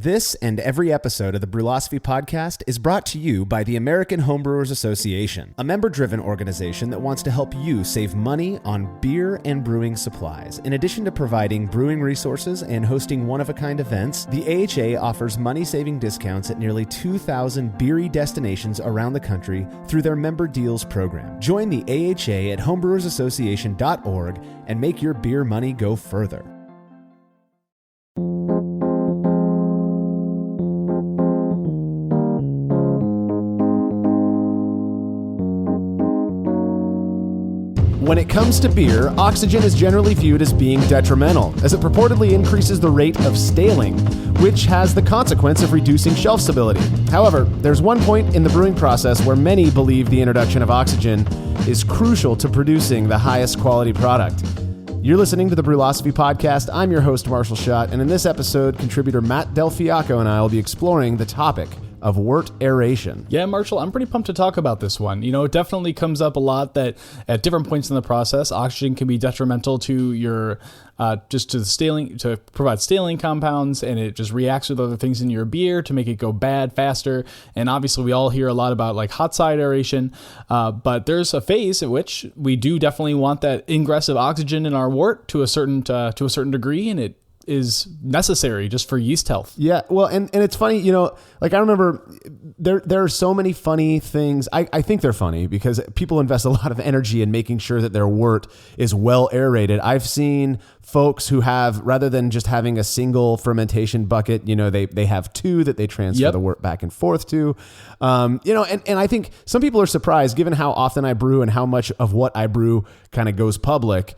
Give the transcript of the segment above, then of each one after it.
This and every episode of the Brülosophy podcast is brought to you by the American Homebrewers Association, a member-driven organization that wants to help you save money on beer and brewing supplies. In addition to providing brewing resources and hosting one-of-a-kind events, the AHA offers money-saving discounts at nearly 2,000 beery destinations around the country through their Member Deals program. Join the AHA at homebrewersassociation.org and make your beer money go further. When it comes to beer, oxygen is generally viewed as being detrimental, as it purportedly increases the rate of staling, which has the consequence of reducing shelf stability. However, there's one point in the brewing process where many believe the introduction of oxygen is crucial to producing the highest quality product. You're listening to the Brülosophy podcast. I'm your host, Marshall Schott, and in this episode, contributor Matt Del Fiacco and I will be exploring the topic of wort aeration. Yeah, Marshall, I'm pretty pumped to talk about this one. You know, it definitely comes up a lot that at different points in the process, oxygen can be detrimental to your, just to the staling, to provide staling compounds, and it just reacts with other things in your beer to make it go bad faster. And obviously we all hear a lot about like hot side aeration, but there's a phase at which we do definitely want that ingress of oxygen in our wort to a certain degree, and it is necessary just for yeast health. Yeah, well, and it's funny, you know, like I remember there are so many funny things. I think they're funny because people invest a lot of energy in making sure that their wort is well aerated. I've seen folks who have, rather than just having a single fermentation bucket, you know, they have two that they transfer the wort back and forth to. You know, and I think some people are surprised given how often I brew and how much of what I brew kind of goes public.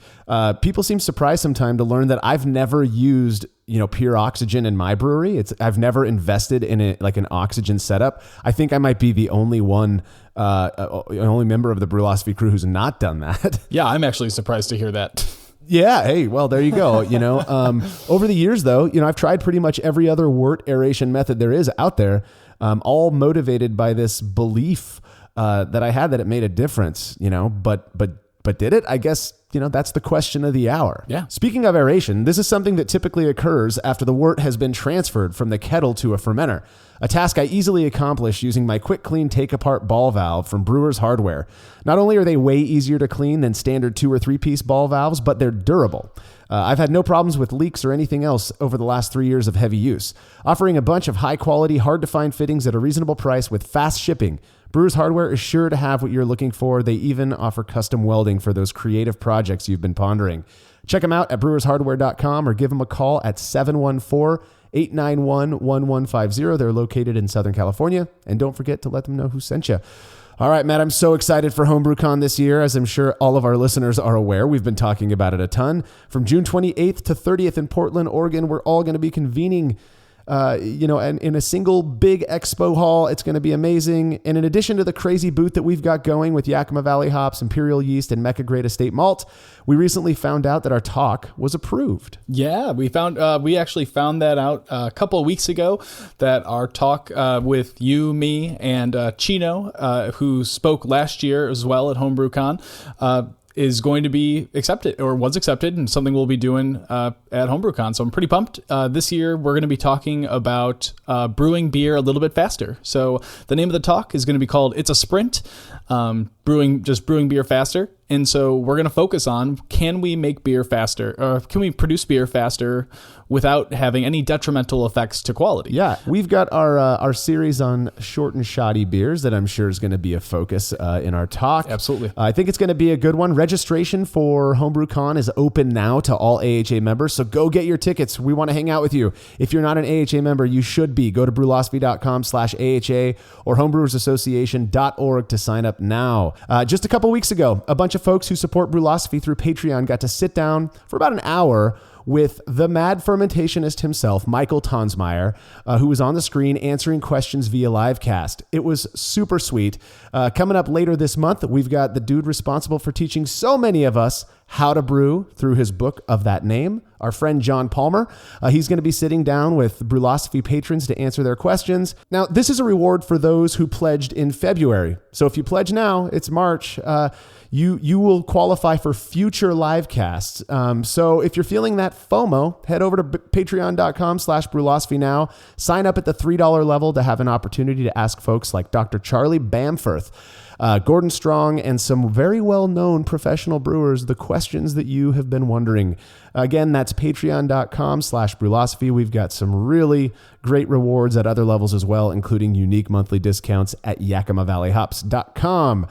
People seem surprised sometimes to learn that I've never used, you know, pure oxygen in my brewery. I've never invested in it like an oxygen setup. I think I might be the only one, only member of the Brülosophy crew who's not done that. Yeah, I'm actually surprised to hear that. Yeah. Hey, well, there you go. You know, over the years though, you know, I've tried pretty much every other wort aeration method there is out there, all motivated by this belief, that I had that it made a difference, you know, but did it? I guess, you know, that's the question of the hour. Yeah. Speaking of aeration, this is something that typically occurs after the wort has been transferred from the kettle to a fermenter, a task I easily accomplish using my quick clean take apart ball valve from Brewers Hardware. Not only are they way easier to clean than standard 2 or 3 piece ball valves, but they're durable. I've had no problems with leaks or anything else over the last 3 years of heavy use. Offering a bunch of high quality, hard to find fittings at a reasonable price with fast shipping, Brewers Hardware is sure to have what you're looking for. They even offer custom welding for those creative projects you've been pondering. Check them out at brewershardware.com or give them a call at 714-891-1150. They're located in Southern California. And don't forget to let them know who sent you. All right, Matt, I'm so excited for HomebrewCon this year. As I'm sure all of our listeners are aware, we've been talking about it a ton. From June 28th to 30th in Portland, Oregon, we're all going to be convening you know, and in a single big expo hall. It's going to be amazing. And in addition to the crazy booth that we've got going with Yakima Valley hops, Imperial yeast, and Mecca Great Estate malt, we recently found out that our talk was approved. Yeah, we actually found that out a couple of weeks ago, that our talk with you, me, and Chino, who spoke last year as well at HomebrewCon, is going to be accepted, or was accepted, and something we'll be doing at HomebrewCon. So I'm pretty pumped. This year, we're going to be talking about brewing beer a little bit faster. So the name of the talk is going to be called It's a Sprint, brewing beer faster. And so we're going to focus on, can we make beer faster, or can we produce beer faster without having any detrimental effects to quality? Yeah, we've got our series on short and shoddy beers that I'm sure is going to be a focus in our talk. Absolutely. I think it's going to be a good one. Registration for HomebrewCon is open now to all AHA members, so go get your tickets. We want to hang out with you. If you're not an AHA member, you should be. Go to brülosophy.com/AHA or homebrewersassociation.org to sign up now. Just a couple weeks ago, a bunch of folks who support Brülosophy through Patreon got to sit down for about an hour with the mad fermentationist himself, Michael Tonsmeyer, who was on the screen answering questions via livecast. It was super sweet. Coming up later this month, we've got the dude responsible for teaching so many of us how to brew through his book of that name, our friend John Palmer. He's going to be sitting down with Brülosophy patrons to answer their questions. Now, this is a reward for those who pledged in February. So if you pledge now, it's March, you will qualify for future live casts. So if you're feeling that FOMO, head over to patreon.com/Brülosophy now. Sign up at the $3 level to have an opportunity to ask folks like Dr. Charlie Bamforth, Gordon Strong, and some very well-known professional brewers the questions that you have been wondering. Again, that's patreon.com/Brülosophy. We've got some really great rewards at other levels as well, including unique monthly discounts at YakimaValleyHops.com.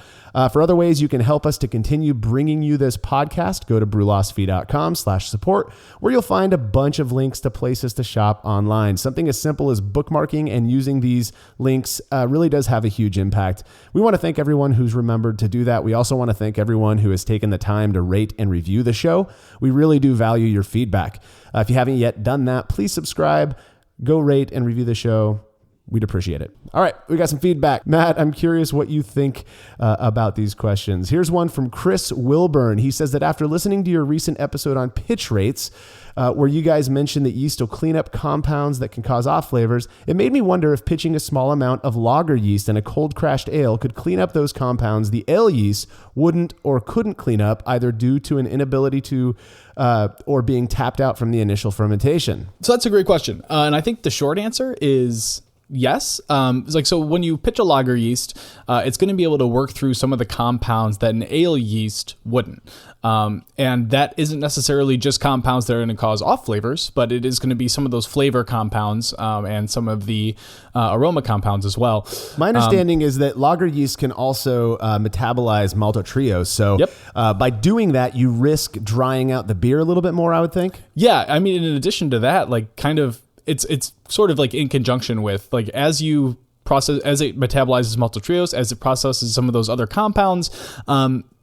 For other ways you can help us to continue bringing you this podcast, go to Brülosophy.com/support, where you'll find a bunch of links to places to shop online. Something as simple as bookmarking and using these links really does have a huge impact. We want to thank everyone who's remembered to do that. We also want to thank everyone who has taken the time to rate and review the show. We really do value your feedback. If you haven't yet done that, please subscribe, go rate and review the show. We'd appreciate it. All right, we got some feedback. Matt, I'm curious what you think about these questions. Here's one from Chris Wilburn. He says that after listening to your recent episode on pitch rates, where you guys mentioned that yeast will clean up compounds that can cause off flavors, it made me wonder if pitching a small amount of lager yeast in a cold crashed ale could clean up those compounds the ale yeast wouldn't or couldn't clean up, either due to an inability to or being tapped out from the initial fermentation. So that's a great question. And I think the short answer is yes. So when you pitch a lager yeast, it's going to be able to work through some of the compounds that an ale yeast wouldn't. And that isn't necessarily just compounds that are going to cause off flavors, but it is going to be some of those flavor compounds and some of the aroma compounds as well. My understanding is that lager yeast can also metabolize maltodextrose. So by doing that, you risk drying out the beer a little bit more, I would think. Yeah. I mean, in addition to that, like kind of, it's sort of like in conjunction with, like, as you process, as it metabolizes maltodextrose, as it processes some of those other compounds,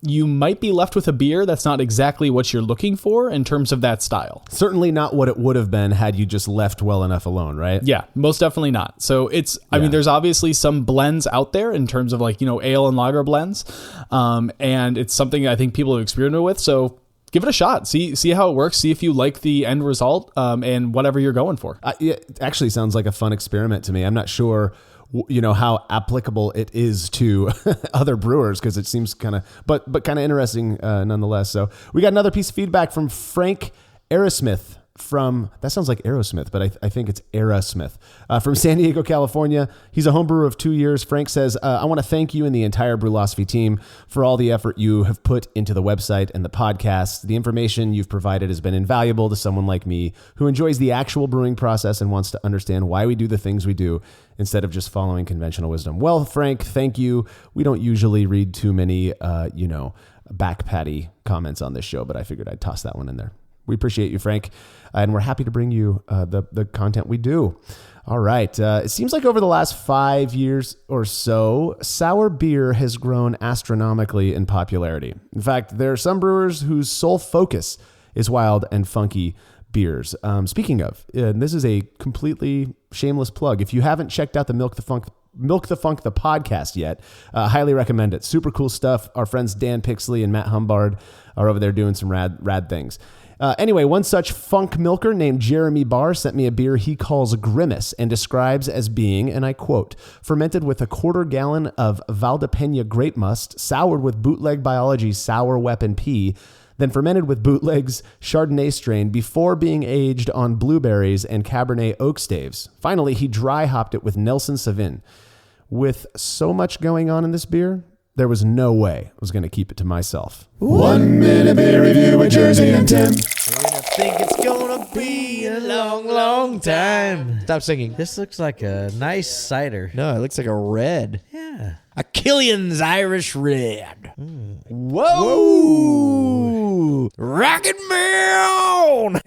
you might be left with a beer that's not exactly what you're looking for in terms of that style. Certainly not what it would have been had you just left well enough alone, right? Yeah, most definitely not. So I mean, there's obviously some blends out there in terms of, like, you know, ale and lager blends. And it's something I think people have experimented with. So give it a shot. See how it works. See if you like the end result and whatever you're going for. It actually sounds like a fun experiment to me. I'm not sure, how applicable it is to other brewers, because it seems kind of, but kind of interesting nonetheless. So we got another piece of feedback from Frank Aerosmith. That sounds like Aerosmith, but I think it's Aerosmith, from San Diego, California. He's a home brewer of 2 years. Frank says, I want to thank you and the entire Brülosophy team for all the effort you have put into the website and the podcast. The information you've provided has been invaluable to someone like me who enjoys the actual brewing process and wants to understand why we do the things we do instead of just following conventional wisdom. Well, Frank, thank you. We don't usually read too many, back patty comments on this show, but I figured I'd toss that one in there. We appreciate you, Frank, and we're happy to bring you the content we do. All right. It seems like over the last 5 years or so, sour beer has grown astronomically in popularity. In fact, there are some brewers whose sole focus is wild and funky beers. Speaking of, this is a completely shameless plug. If you haven't checked out the Milk the Funk the podcast yet, highly recommend it. Super cool stuff. Our friends Dan Pixley and Matt Humbard are over there doing some rad things. Anyway, one such funk milker named Jeremy Barr sent me a beer he calls Grimace and describes as being, and I quote, fermented with a 1/4 gallon of Valdepeña grape must, soured with Bootleg Biology's Sour Weapon P, then fermented with Bootleg's Chardonnay strain before being aged on blueberries and Cabernet oak staves. Finally, he dry hopped it with Nelson Sauvin. With so much going on in this beer, there was no way I was going to keep it to myself. 1 minute beer review with Jersey and Tim. And I think it's gonna be a long, long time. Stop singing. This looks like a nice cider. No, it looks like a red. Yeah. A Killian's Irish Red. Whoa! Rocket Man!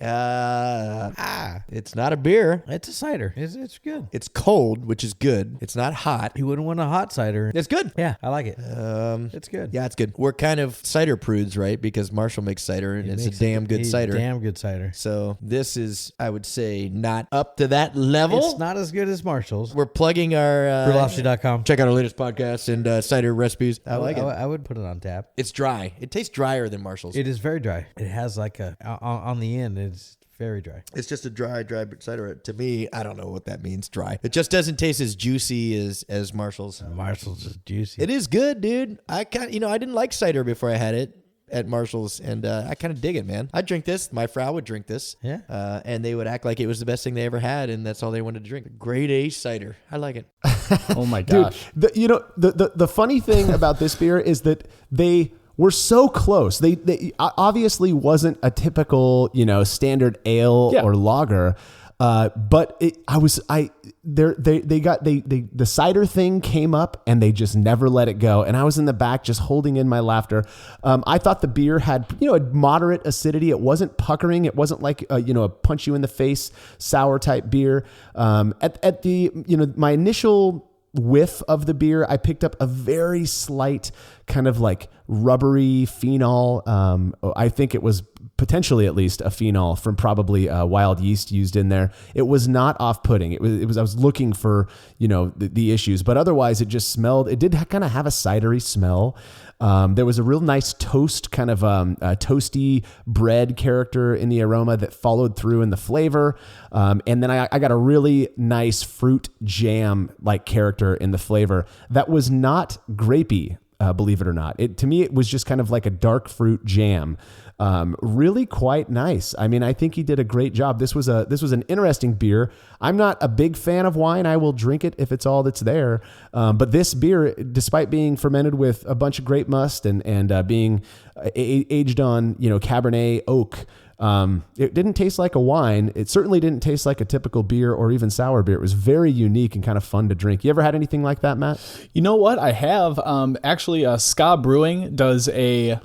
It's not a beer. It's a cider. It's good. It's cold, which is good. It's not hot. You wouldn't want a hot cider. It's good. Yeah, I like it. It's good. Yeah, it's good. We're kind of cider prudes, right? Because Marshall makes cider, and it's a damn good cider. Damn good cider. So this is, I would say, not up to that level. It's not as good as Marshall's. We're plugging our... Brülosophy.com. Check out our latest podcast and cider recipes. I like it. I would put it on tap. It's dry. It tastes drier than Marshall's. It is very dry. It has like on the end, it's Very dry. It's just a dry cider. To me, I don't know what that means, dry. It just doesn't taste as juicy as Marshall's. Marshall's is juicy. It is good, dude. I didn't like cider before I had it at Marshall's, and I kind of dig it, man. I'd drink this. My Frau would drink this. Yeah. And they would act like it was the best thing they ever had, and that's all they wanted to drink. Grade A cider. I like it. Oh my gosh. Dude, the funny thing about this beer is that they were so close. They obviously wasn't a typical, standard ale or lager. But the cider thing came up and they just never let it go. And I was in the back just holding in my laughter. I thought the beer had, a moderate acidity. It wasn't puckering. It wasn't like, a punch you in the face sour type beer. At the, my initial whiff of the beer, I picked up a very slight kind of like rubbery phenol. I think it was potentially at least a phenol from probably wild yeast used in there. It was not off-putting. It was I was looking for, the issues, but otherwise it just smelled, it did kind of have a cidery smell. There was a real nice toast, kind of toasty bread character in the aroma that followed through in the flavor. And then I got a really nice fruit jam like character in the flavor that was not grapey. Believe it or not. To me, it was just kind of like a dark fruit jam. Really quite nice. I mean, I think he did a great job. This was an interesting beer. I'm not a big fan of wine. I will drink it if it's all that's there. But this beer, despite being fermented with a bunch of grape must and being aged on, Cabernet oak, it didn't taste like a wine. It certainly didn't taste like a typical beer or even sour beer. It was very unique and kind of fun to drink. You ever had anything like that, Matt? You know what? I have. Actually, Ska Brewing does a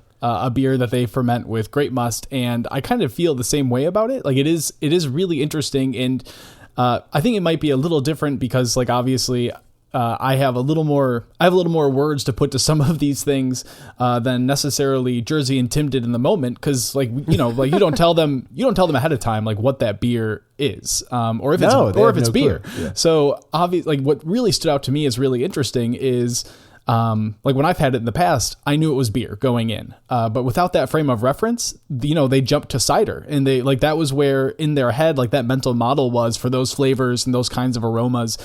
beer that they ferment with grape must, and I kind of feel the same way about it. Like it is really interesting, and I think it might be a little different because, like, obviously, I have a little more words to put to some of these things than necessarily Jersey and Tim did in the moment, because you don't tell them ahead of time like what that beer is, or if it's beer. Yeah. So obviously, like, what really stood out to me as really interesting is like when I've had it in the past, I knew it was beer going in, but without that frame of reference, they jumped to cider, and that was where in their head, like, that mental model was for those flavors and those kinds of aromas.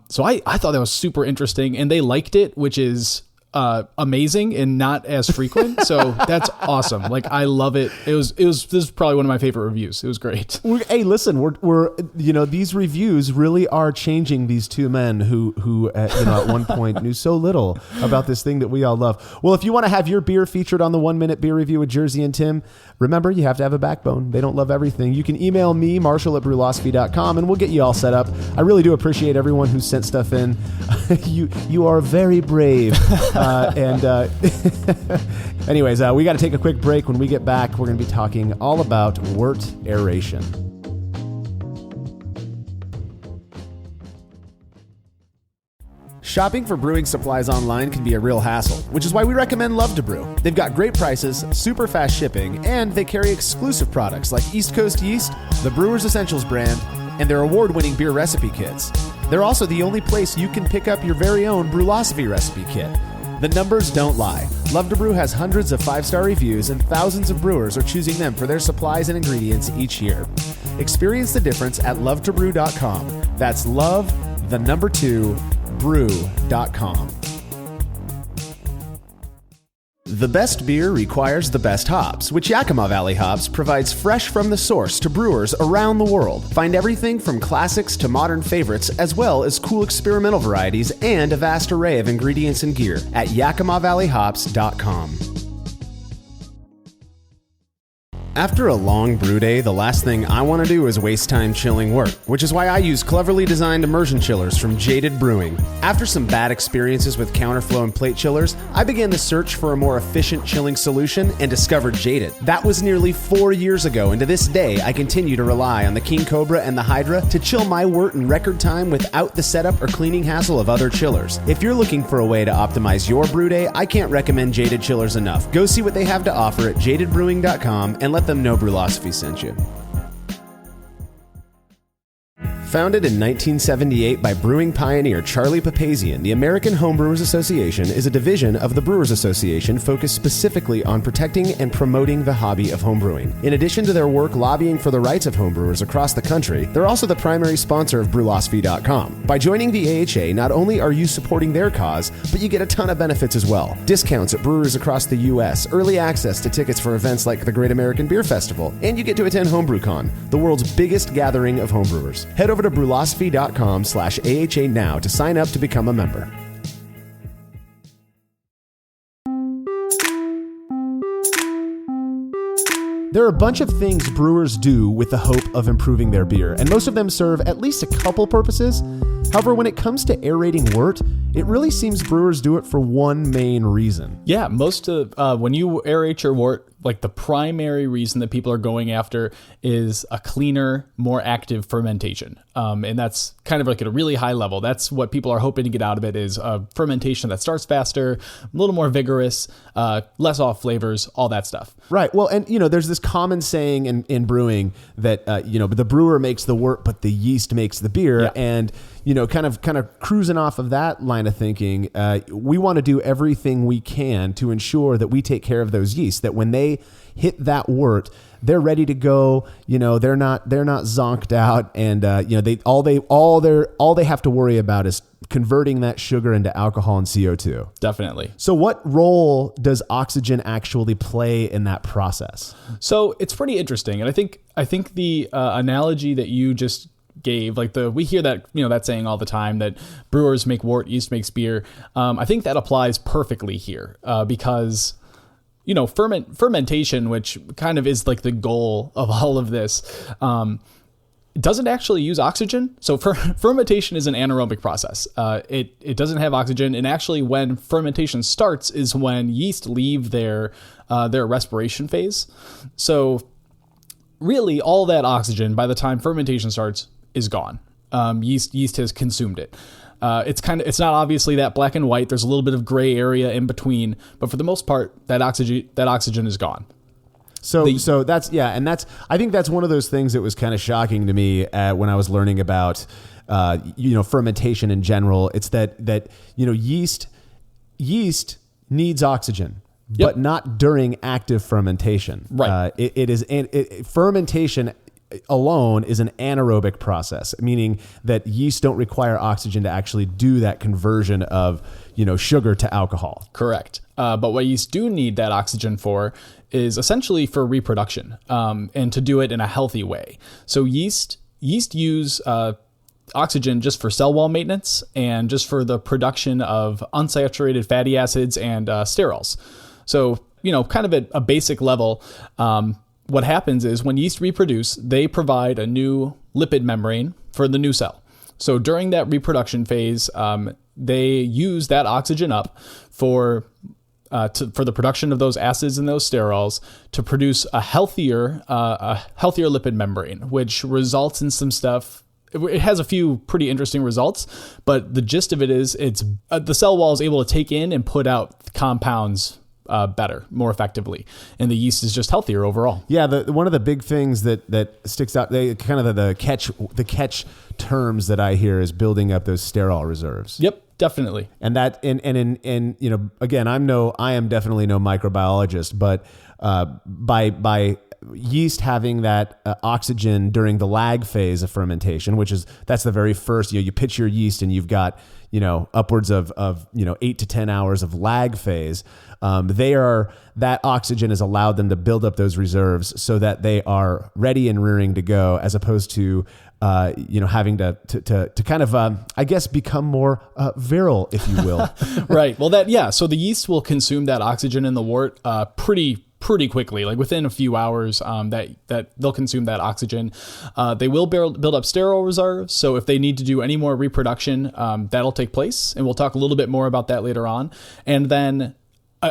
So I thought that was super interesting, and they liked it, which is amazing and not as frequent. So that's awesome. Like, I love it. This is probably one of my favorite reviews. It was great. Hey, listen, we're these reviews really are changing these two men who at one point knew so little about this thing that we all love. Well, if you want to have your beer featured on the 1 Minute Beer Review with Jersey and Tim, remember, you have to have a backbone. They don't love everything. You can email me, Marshall@Brülosophy.com, and we'll get you all set up. I really do appreciate everyone who sent stuff in. You are very brave. Anyways, we got to take a quick break. When we get back, we're going to be talking all about Wort Aeration. Shopping for brewing supplies online can be a real hassle, which is why we recommend Love to Brew. They've got great prices, super fast shipping, and they carry exclusive products like East Coast Yeast, the Brewer's Essentials brand, and their award-winning beer recipe kits. They're also the only place you can pick up your very own Brülosophy recipe kit. The numbers don't lie. Love to Brew has hundreds of 5-star reviews, and thousands of brewers are choosing them for their supplies and ingredients each year. Experience the difference at lovetobrew.com. That's brew.com. The best beer requires the best hops, which Yakima Valley Hops provides fresh from the source to brewers around the world. Find everything from classics to modern favorites, as well as cool experimental varieties and a vast array of ingredients and gear at YakimaValleyHops.com. After a long brew day, the last thing I want to do is waste time chilling wort, which is why I use cleverly designed immersion chillers from Jaded Brewing. After some bad experiences with counterflow and plate chillers, I began the search for a more efficient chilling solution and discovered Jaded. That was nearly 4 years ago, and to this day, I continue to rely on the King Cobra and the Hydra to chill my wort in record time without the setup or cleaning hassle of other chillers. If you're looking for a way to optimize your brew day, I can't recommend Jaded chillers enough. Go see what they have to offer at jadedbrewing.com and let them know Brülosophy sent you. Founded in 1978 by brewing pioneer Charlie Papazian, the American Homebrewers Association is a division of the Brewers Association focused specifically on protecting and promoting the hobby of homebrewing. In addition to their work lobbying for the rights of homebrewers across the country, they're also the primary sponsor of Brülosophy.com. By joining the AHA, not only are you supporting their cause, but you get a ton of benefits as well. Discounts at breweries across the U.S., early access to tickets for events like the Great American Beer Festival, and you get to attend HomebrewCon, the world's biggest gathering of homebrewers. Head over to Brülosophy.com/AHA now to sign up to become a member. There are a bunch of things brewers do with the hope of improving their beer, and most of them serve at least a couple purposes. However, when it comes to aerating wort, it really seems brewers do it for one main reason. Yeah, most of when you aerate your wort, like the primary reason that people are going after is a cleaner, more active fermentation. And that's kind of like at a really high level. That's what people are hoping to get out of it, is a fermentation that starts faster, a little more vigorous, less off flavors, all that stuff. Right. Well, and there's this common saying in brewing that the brewer makes the wort, but the yeast makes the beer. Yeah. And kind of cruising off of that line of thinking, we want to do everything we can to ensure that we take care of those yeasts, that when they hit that wort, they're ready to go. They're not zonked out, and all they have to worry about is converting that sugar into alcohol and CO2. Definitely. So what role does oxygen actually play in that process? So it's pretty interesting, and I think the analogy that you just gave, we hear that that saying all the time, that brewers make wort, yeast makes beer. I think that applies perfectly here, because fermentation, which kind of is like the goal of all of this, doesn't actually use oxygen. So fermentation is an anaerobic process. It doesn't have oxygen, and actually when fermentation starts is when yeast leave their respiration phase. So really all that oxygen, by the time fermentation starts, is gone. Yeast has consumed it. It's not obviously that black and white. There's a little bit of gray area in between, but for the most part, that oxygen is gone. So I think that's one of those things that was kind of shocking to me when I was learning about fermentation in general. It's that yeast needs oxygen, but not during active fermentation. Right. Fermentation alone is an anaerobic process, meaning that yeast don't require oxygen to actually do that conversion of sugar to alcohol. Correct. But what yeast do need that oxygen for is essentially for reproduction, and to do it in a healthy way. So yeast use oxygen just for cell wall maintenance and just for the production of unsaturated fatty acids and sterols. So kind of at a basic level, what happens is when yeast reproduce, they provide a new lipid membrane for the new cell. So during that reproduction phase, they use that oxygen up for the production of those acids and those sterols to produce a healthier lipid membrane, which results in some stuff. It has a few pretty interesting results, but the gist of it is the cell wall is able to take in and put out compounds better, more effectively, and the yeast is just healthier overall. Yeah, one of the big things that sticks out, the catch terms that I hear is building up those sterol reserves. Yep, definitely. And that, and again, I am definitely no microbiologist, but by yeast having that oxygen during the lag phase of fermentation, that's the very first, you pitch your yeast and you've got upwards of 8 to 10 hours of lag phase. That oxygen has allowed them to build up those reserves so that they are ready and rearing to go, as opposed to having to kind of I guess become more virile, if you will. Right. Well, so the yeast will consume that oxygen in the wort pretty quickly, like within a few hours, that they'll consume that oxygen. They will build up sterol reserves. So if they need to do any more reproduction, that'll take place. And we'll talk a little bit more about that later on. And then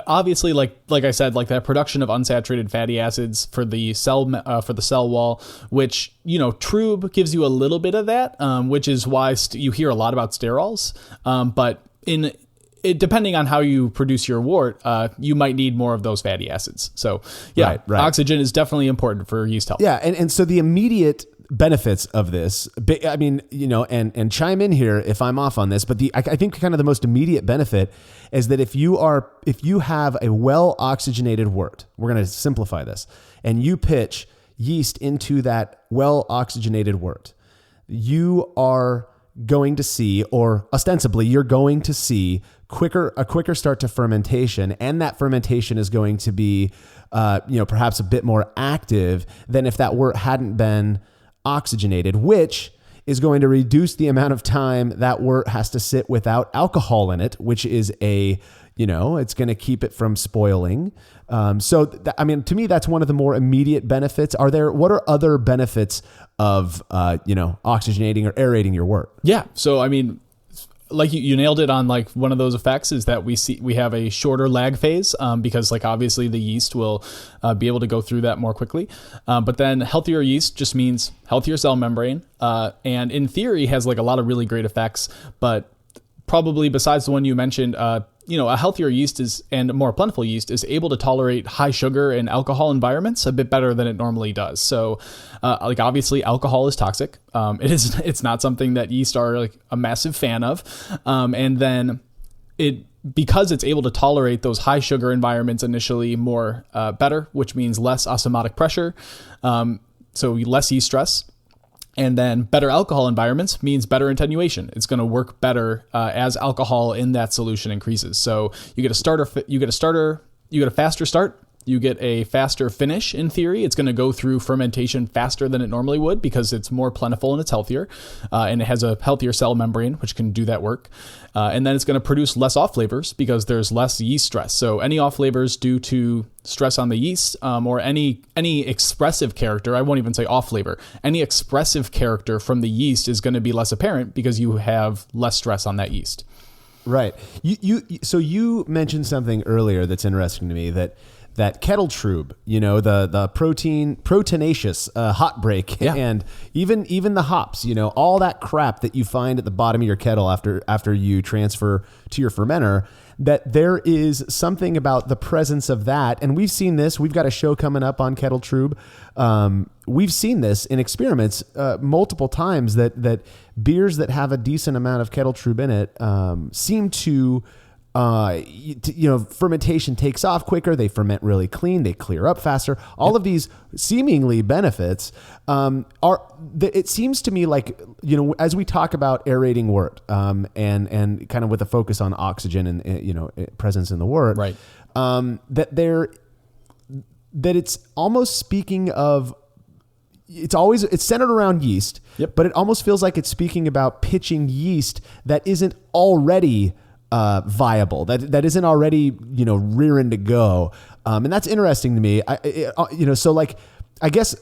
obviously, like I said, like that production of unsaturated fatty acids for the cell wall, which Trub gives you a little bit of that, which is why you hear a lot about sterols. But depending on how you produce your wort, you might need more of those fatty acids. So yeah, right. Oxygen is definitely important for yeast health. Yeah, and so the immediate benefits of this. I mean, and chime in here if I'm off on this, but I think kind of the most immediate benefit is that if you have a well oxygenated wort, we're going to simplify this, and you pitch yeast into that well oxygenated wort, you are going to see, or ostensibly you're going to see a quicker start to fermentation, and that fermentation is going to be perhaps a bit more active than if that wort hadn't been oxygenated, which is going to reduce the amount of time that wort has to sit without alcohol in it, which is it's going to keep it from spoiling. To me, that's one of the more immediate benefits. What are other benefits of, oxygenating or aerating your wort? Yeah. So, I mean, like you nailed it on like one of those effects is that we have a shorter lag phase because like obviously the yeast will be able to go through that more quickly. But then healthier yeast just means healthier cell membrane, and in theory has like a lot of really great effects. But probably besides the one you mentioned, a healthier yeast and a more plentiful yeast is able to tolerate high sugar and alcohol environments a bit better than it normally does. So, obviously, alcohol is toxic. It's not something that yeast are like a massive fan of. And then because it's able to tolerate those high sugar environments initially more better, which means less osmotic pressure, so less yeast stress. And then better alcohol environments means better attenuation. It's going to work better as alcohol in that solution increases. So you get a faster start. You get a faster finish in theory. It's going to go through fermentation faster than it normally would because it's more plentiful and it's healthier. And it has a healthier cell membrane, which can do that work. And then it's going to produce less off flavors because there's less yeast stress. So any off flavors due to stress on the yeast or any expressive character, I won't even say off flavor, any expressive character from the yeast is going to be less apparent because you have less stress on that yeast. Right. So you mentioned something earlier that's interesting to me, that kettle trub, the proteinaceous hot break, yeah. And even the hops, all that crap that you find at the bottom of your kettle after you transfer to your fermenter, that there is something about the presence of that. And we've seen this. We've got a show coming up on kettle trub. We've seen this in experiments multiple times that beers that have a decent amount of kettle trub in it seem to fermentation takes off quicker. They ferment really clean. They clear up faster. All of these seemingly benefits it seems to me like, as we talk about aerating wort, and kind of with a focus on oxygen and, presence in the wort, right. That it's almost speaking of, it's centered around yeast, yep. But it almost feels like it's speaking about pitching yeast that isn't already viable, that isn't already, rearing to go. And that's interesting to me. I guess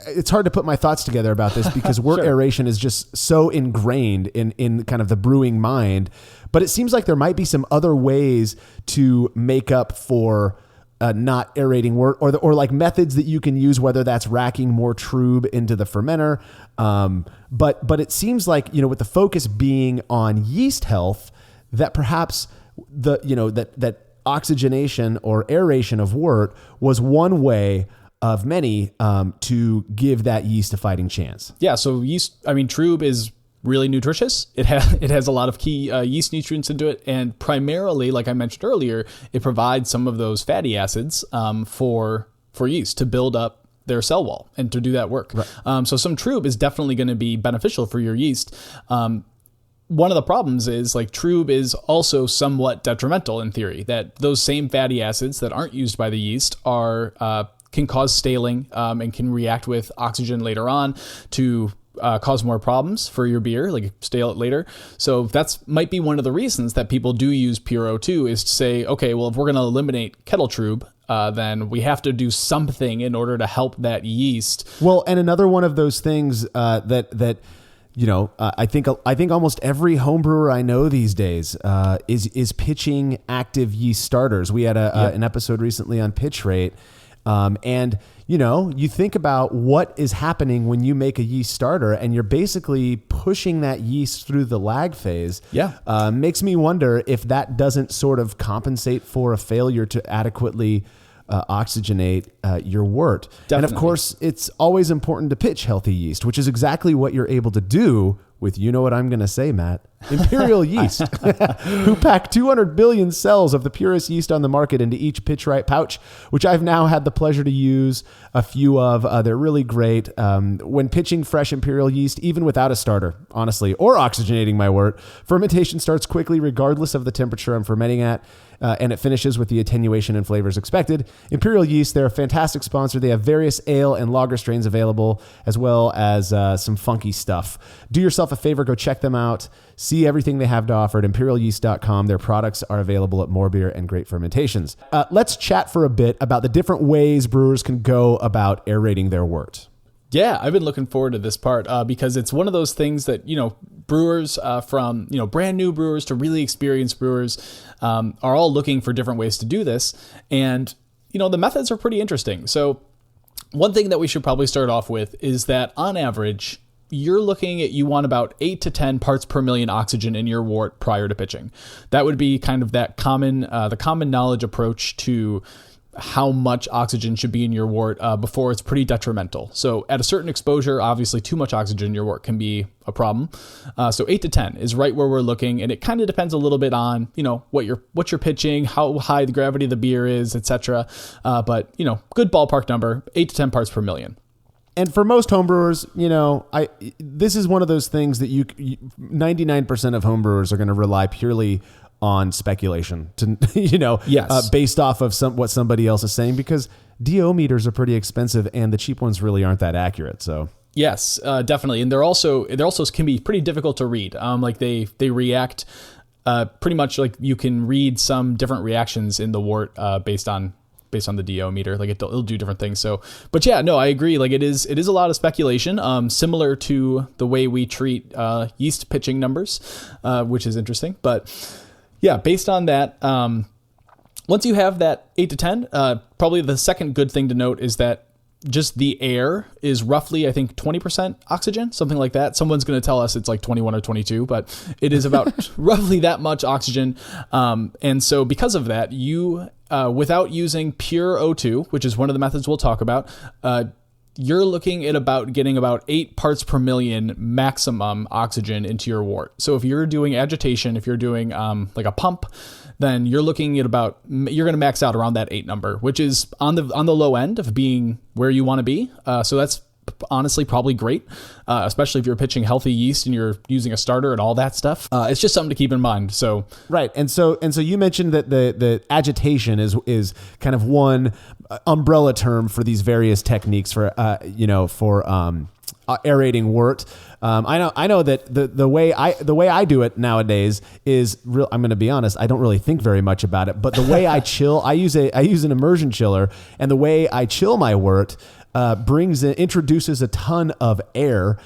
it's hard to put my thoughts together about this because wort Sure. aeration is just so ingrained in kind of the brewing mind, but it seems like there might be some other ways to make up for not aerating wort, or like methods that you can use, whether that's racking more trub into the fermenter. But it seems like, with the focus being on yeast health, that perhaps that oxygenation or aeration of wort was one way of many to give that yeast a fighting chance. Yeah. So trub is really nutritious. It has a lot of key yeast nutrients into it, and primarily, like I mentioned earlier, it provides some of those fatty acids for yeast to build up their cell wall and to do that work. Right. So some trub is definitely going to be beneficial for your yeast. One of the problems is like trub is also somewhat detrimental in theory, that those same fatty acids that aren't used by the yeast can cause staling and can react with oxygen later on to cause more problems for your beer, like stale it later. So that's might be one of the reasons that people do use pure O2 is to say, okay, well, if we're going to eliminate kettle trub, then we have to do something in order to help that yeast. Well, and another one of those things that I think almost every home brewer I know these days is pitching active yeast starters. We had an episode recently on pitch rate, and you think about what is happening when you make a yeast starter, and you're basically pushing that yeast through the lag phase. Yeah, makes me wonder if that doesn't sort of compensate for a failure to adequately oxygenate your wort. Definitely. And of course, it's always important to pitch healthy yeast, which is exactly what you're able to do with, you know what I'm going to say, Matt, Imperial yeast, who pack 200 billion cells of the purest yeast on the market into each pitch right pouch, which I've now had the pleasure to use a few of. They're really great. When pitching fresh Imperial yeast, even without a starter, honestly, or oxygenating my wort, fermentation starts quickly regardless of the temperature I'm fermenting at. And it finishes with the attenuation and flavors expected. Imperial yeast, they're a fantastic sponsor. They have various ale and lager strains available, as well as some funky stuff. Do yourself a favor, go check them out. See everything they have to offer at imperialyeast.com. Their products are available at More Beer and Great Fermentations. Let's chat for a bit about the different ways brewers can go about aerating their wort. Yeah, I've been looking forward to this part because it's one of those things that, brewers from, brand new brewers to really experienced brewers are all looking for different ways to do this. And, the methods are pretty interesting. So one thing that we should probably start off with is that on average, you want about 8 to 10 parts per million oxygen in your wort prior to pitching. That would be kind of that the common knowledge approach to how much oxygen should be in your wort before it's pretty detrimental. So at a certain exposure, obviously too much oxygen in your wort can be a problem. So 8 to 10 is right where we're looking, and it kind of depends a little bit on what you're pitching, how high the gravity of the beer is, etc. But good ballpark number, 8 to 10 parts per million. And for most homebrewers, this is one of those things that 99% of homebrewers are going to rely purely on speculation to, Yes. Based off of what somebody else is saying, because DO meters are pretty expensive and the cheap ones really aren't that accurate. So yes, definitely. And they're also can be pretty difficult to read. Like they react pretty much like you can read some different reactions in the wort based on the DO meter. Like it'll do different things. So, but yeah, no, I agree. Like it is a lot of speculation, similar to the way we treat yeast pitching numbers, which is interesting. But yeah, based on that, once you have that 8 to 10, probably the second good thing to note is that just the air is roughly, I think, 20% oxygen, something like that. Someone's going to tell us it's like 21 or 22, but it is about roughly that much oxygen. And so because of that, you, without using pure O2, which is one of the methods we'll talk about, you're looking at getting about 8 parts per million maximum oxygen into your wort. So if you're doing agitation, if you're doing like a pump, then you're looking at you're going to max out around that 8 number, which is on the low end of being where you want to be. So that's honestly probably great, especially if you're pitching healthy yeast and you're using a starter and all that stuff. It's just something to keep in mind. So right, and so you mentioned that the agitation is kind of one umbrella term for these various techniques for aerating wort. I know that the way I do it nowadays is real. I'm going to be honest. I don't really think very much about it, but the way I chill, I use an immersion chiller, and the way I chill my wort introduces a ton of air,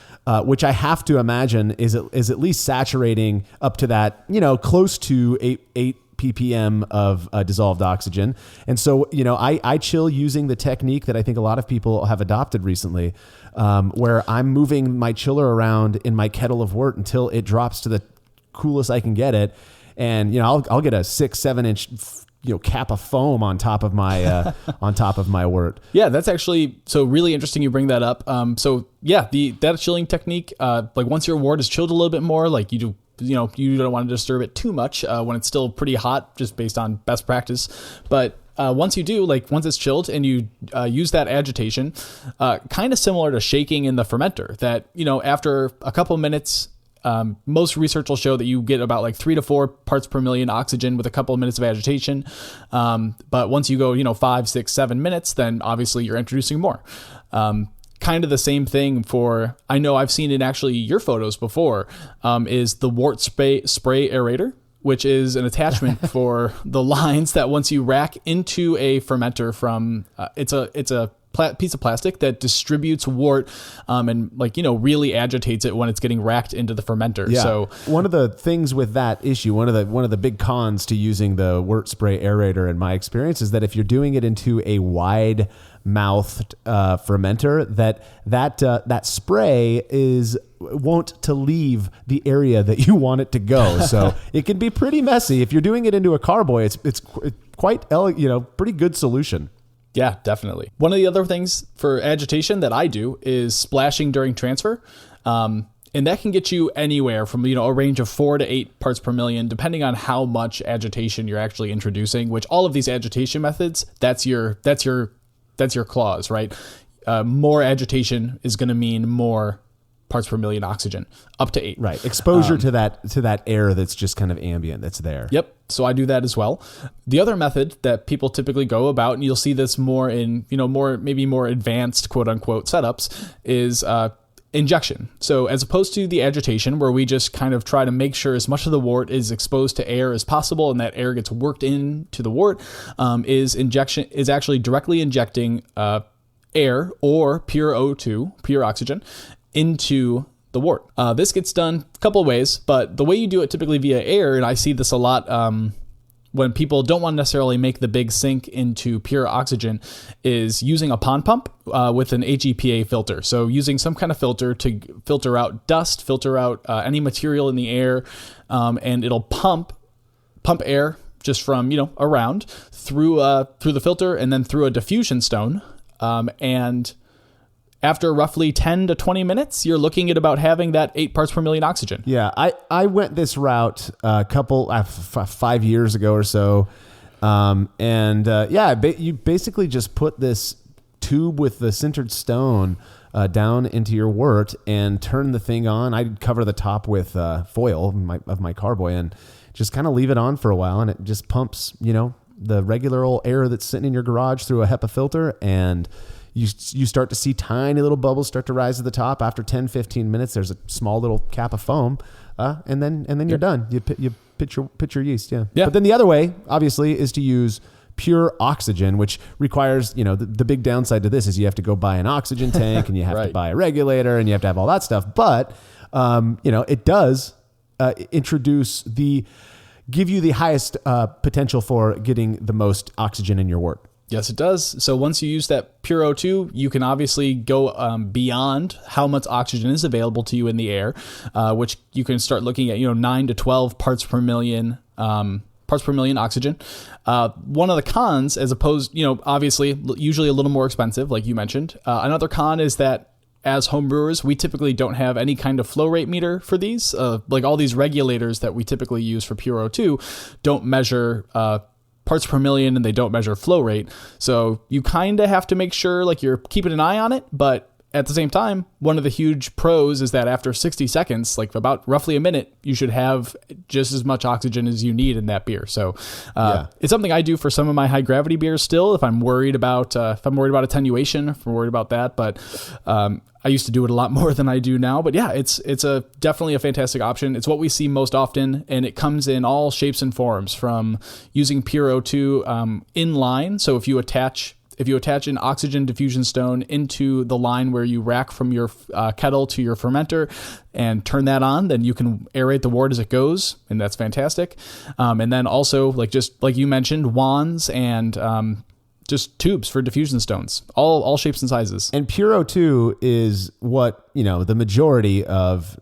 which I have to imagine is at least saturating up to that, close to 8 ppm of dissolved oxygen. And so, I chill using the technique that I think a lot of people have adopted recently, where I'm moving my chiller around in my kettle of wort until it drops to the coolest I can get it. And, I'll get a 6-7 inch cap of foam on top of my wort. Yeah, that's actually so really interesting you bring that up. So yeah, that chilling technique, like once your wort is chilled a little bit more, like you don't want to disturb it too much when it's still pretty hot, just based on best practice. But once it's chilled and you use that agitation, kind of similar to shaking in the fermenter, that after a couple minutes. Most research will show that you get about like 3 to 4 parts per million oxygen with a couple of minutes of agitation. But once you go, 5, 6, 7 minutes, then obviously you're introducing more. Kind of the same thing I know I've seen in actually your photos before, is the wort spray aerator, which is an attachment for the lines that once you rack into a fermenter from, it's a piece of plastic that distributes wort and really agitates it when it's getting racked into the fermenter. Yeah. So one of the things with that issue, one of the big cons to using the wort spray aerator in my experience is that if you're doing it into a wide mouthed fermenter, that spray won't to leave the area that you want it to go. So it can be pretty messy. If you're doing it into a carboy, it's quite pretty good solution. Yeah, definitely. One of the other things for agitation that I do is splashing during transfer. And that can get you anywhere from, a range of 4 to 8 parts per million, depending on how much agitation you're actually introducing, which all of these agitation methods, that's your clause, right? More agitation is going to mean more parts per million oxygen, up to 8. Right. Exposure to that air that's just kind of ambient that's there. Yep. So I do that as well. The other method that people typically go about, and you'll see this more in, maybe more advanced quote unquote setups, is injection. So as opposed to the agitation, where we just kind of try to make sure as much of the wort is exposed to air as possible and that air gets worked into the wort, is actually directly injecting air or pure O2, pure oxygen, into the wort. This gets done a couple of ways, but the way you do it typically via air, and I see this a lot when people don't want to necessarily make the big sink into pure oxygen, is using a pond pump with an HEPA filter. So using some kind of filter to filter out dust, filter out any material in the air, and it'll pump air just from around through the filter and then through a diffusion stone, and after roughly 10 to 20 minutes, you're looking at about having that 8 parts per million oxygen. Yeah, I went this route a couple 5 years ago or so, you basically just put this tube with the sintered stone down into your wort and turn the thing on. I'd cover the top with foil of my carboy and just kind of leave it on for a while, and it just pumps the regular old air that's sitting in your garage through a HEPA filter, and you start to see tiny little bubbles start to rise to the top. After 10, 15 minutes, there's a small little cap of foam, and then you're done. You pitch your yeast, yeah. But then the other way, obviously, is to use pure oxygen, which requires, the big downside to this is you have to go buy an oxygen tank and you have to buy a regulator and you have to have all that stuff. But, it does give you the highest potential for getting the most oxygen in your wort. Yes, it does. So once you use that pure O2, you can obviously go beyond how much oxygen is available to you in the air, which you can start looking at, 9 to 12 parts per million oxygen. One of the cons, as opposed, obviously, usually a little more expensive, like you mentioned. Another con is that as homebrewers, we typically don't have any kind of flow rate meter for these. Like all these regulators that we typically use for pure O2 don't measure parts per million, and they don't measure flow rate. So you kind of have to make sure like you're keeping an eye on it. But at the same time, one of the huge pros is that after 60 seconds, like about roughly a minute, you should have just as much oxygen as you need in that beer. So it's something I do for some of my high gravity beers still, if I'm worried about attenuation, if I'm worried about that. But I used to do it a lot more than I do now. But yeah, it's definitely a fantastic option. It's what we see most often, and it comes in all shapes and forms, from using pure O2 in line. So if you attach an oxygen diffusion stone into the line where you rack from your kettle to your fermenter and turn that on, then you can aerate the wort as it goes, and that's fantastic. And then also, just like you mentioned, wands and just tubes for diffusion stones, all shapes and sizes. And pure O2 is what, the majority of,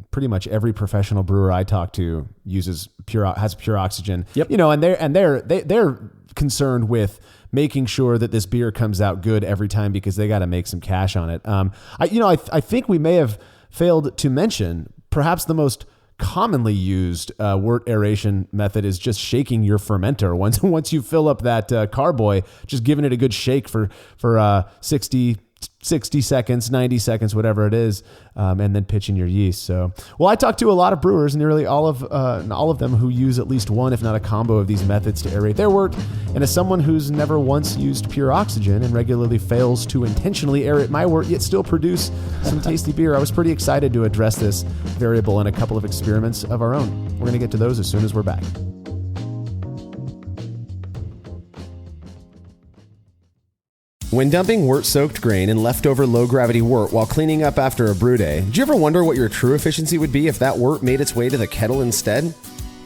pretty much every professional brewer I talk to has pure oxygen. Yep. And they're concerned with making sure that this beer comes out good every time, because they got to make some cash on it. I think we may have failed to mention perhaps the most commonly used wort aeration method is just shaking your fermenter. Once you fill up that carboy, just giving it a good shake for 60 seconds, 90 seconds, whatever it is, and then pitching your yeast. So, well, I talked to a lot of brewers, nearly all of them who use at least one, if not a combo of these methods to aerate their wort. And as someone who's never once used pure oxygen and regularly fails to intentionally aerate my wort, yet still produce some tasty beer, I was pretty excited to address this variable in a couple of experiments of our own. We're going to get to those as soon as we're back. When dumping wort-soaked grain and leftover low-gravity wort while cleaning up after a brew day, do you ever wonder what your true efficiency would be if that wort made its way to the kettle instead?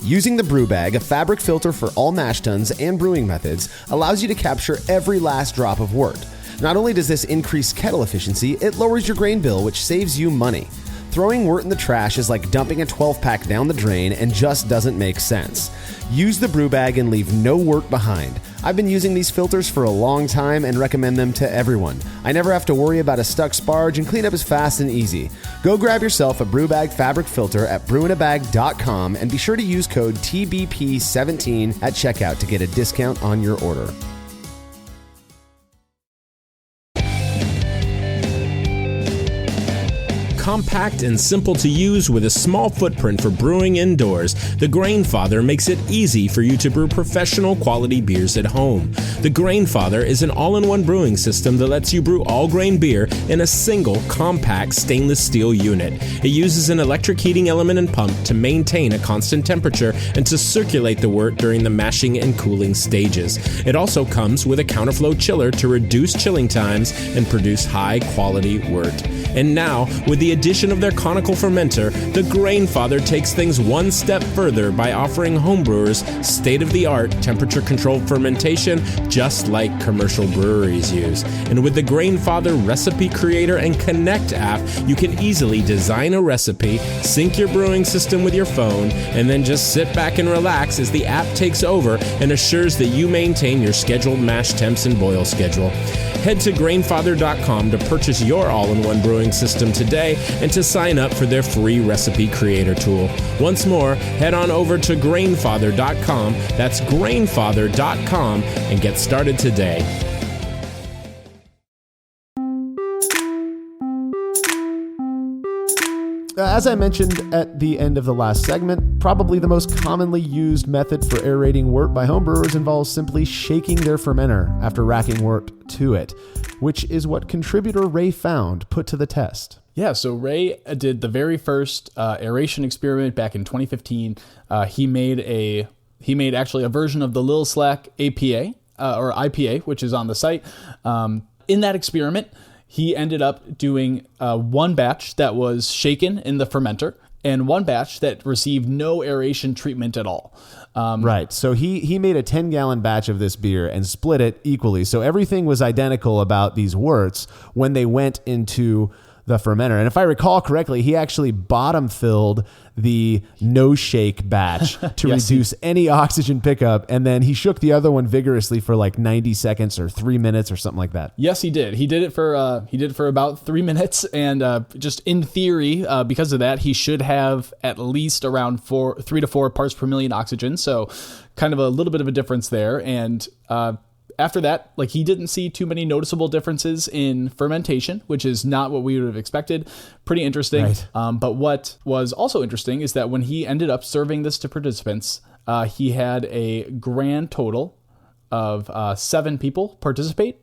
Using the brew bag, a fabric filter for all mash tuns and brewing methods, allows you to capture every last drop of wort. Not only does this increase kettle efficiency, it lowers your grain bill, which saves you money. Throwing wort in the trash is like dumping a 12-pack down the drain and just doesn't make sense. Use the brew bag and leave no wort behind. I've been using these filters for a long time and recommend them to everyone. I never have to worry about a stuck sparge and cleanup is fast and easy. Go grab yourself a brew bag fabric filter at brewinabag.com and be sure to use code TBP17 at checkout to get a discount on your order. Compact and simple to use with a small footprint for brewing indoors, the Grainfather makes it easy for you to brew professional quality beers at home. The Grainfather is an all-in-one brewing system that lets you brew all grain beer in a single compact stainless steel unit. It uses an electric heating element and pump to maintain a constant temperature and to circulate the wort during the mashing and cooling stages. It also comes with a counterflow chiller to reduce chilling times and produce high quality wort. And now, with the addition of their conical fermenter, the Grainfather takes things one step further by offering homebrewers state-of-the-art temperature-controlled fermentation just like commercial breweries use. And with the Grainfather Recipe Creator and Connect app, you can easily design a recipe, sync your brewing system with your phone, and then just sit back and relax as the app takes over and assures that you maintain your scheduled mash temps and boil schedule. Head to Grainfather.com to purchase your all-in-one brewing system today and to sign up for their free recipe creator tool. Once more, head on over to Grainfather.com, that's Grainfather.com, and get started today. As I mentioned at the end of the last segment, probably the most commonly used method for aerating wort by homebrewers involves simply shaking their fermenter after racking wort to it, which is what contributor Ray Found put to the test. Yeah, so Ray did the very first aeration experiment back in 2015. He made actually a version of the Lil Slack APA or IPA, which is on the site. In that experiment, he ended up doing one batch that was shaken in the fermenter and one batch that received no aeration treatment at all. Right. So he made a 10-gallon batch of this beer and split it equally. So everything was identical about these worts when they went into the fermenter. And if I recall correctly, he actually bottom filled the no shake batch to Yes, reduce any oxygen pickup. And then he shook the other one vigorously for like 90 seconds or 3 minutes or something like that. Yes, he did. He did it for about 3 minutes, and just in theory, because of that, he should have at least around 3 to 4 parts per million oxygen. So, kind of a little bit of a difference there. And after that, like, he didn't see too many noticeable differences in fermentation, which is not what we would have expected. Pretty interesting. Right. But what was also interesting is that when he ended up serving this to participants, he had a grand total of 7 people participate.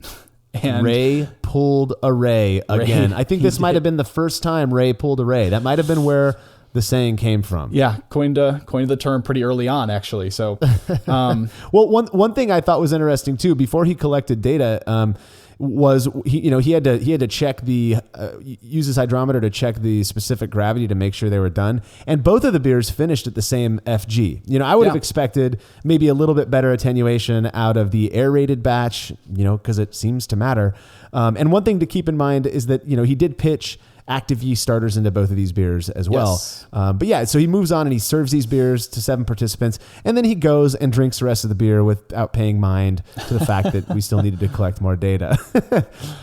And Ray pulled a Ray again. I think this might have been the first time Ray pulled a Ray. That might have been where the saying came from. Yeah, coined the term pretty early on, actually. So, well, one thing I thought was interesting too, before he collected data, was he had to check use his hydrometer to check the specific gravity to make sure they were done. And both of the beers finished at the same FG. I would have expected maybe a little bit better attenuation out of the aerated batch, because it seems to matter. And one thing to keep in mind is that, he did pitch active yeast starters into both of these beers as well. Yes. But yeah, so he moves on and he serves these beers to 7 participants, and then he goes and drinks the rest of the beer without paying mind to the fact that we still needed to collect more data.